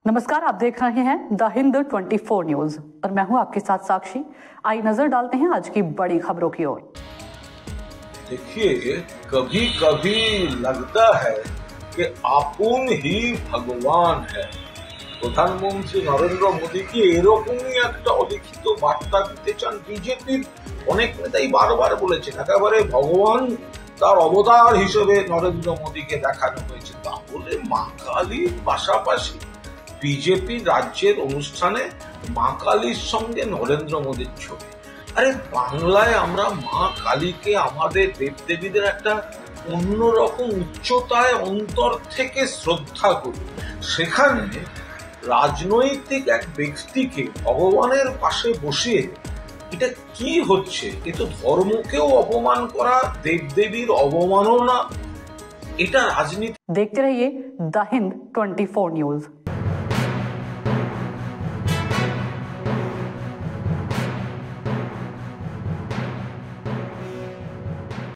नमस्कार, आप देख रहे हैं द हिंद 24 न्यूज और मैं हूं आपके साथ साक्षी। आइए नजर डालते हैं आज की बड़ी खबरों की ओर। देखिए, कभी कभी लगता है कि आपुन ही भगवान है। প্রধানমন্ত্রী নরেন্দ্র মোদীকে এরকমই একটা অলিখিত বার্তা দিতে চান। বিজেপির অনেক নেতাই বারবার বলেছেন একেবারে ভগবান তার অবতার হিসেবে নরেন্দ্র মোদীকে দেখানো হয়েছে। তাহলে মা কালীর পাশাপাশি বিজেপি রাজ্যের অনুষ্ঠানে মা কালীর সঙ্গে নরেন্দ্র মোদীর ছবি। আরে বাংলায় আমরা মা কালীকে আমাদের দেবদেবীদের একটা অন্যরকম উচ্চতায় অন্তর থেকে শ্রদ্ধা করি, সেখানে রাজনৈতিক এক ব্যক্তিকে ভগবানের পাশে বসিয়ে এটা কি হচ্ছে? এ তো ধর্মকেও অপমান করা, দেবদেবীর অবমাননা। এটা রাজনীতি। देखते रहिए द हिंद 24 न्यूज।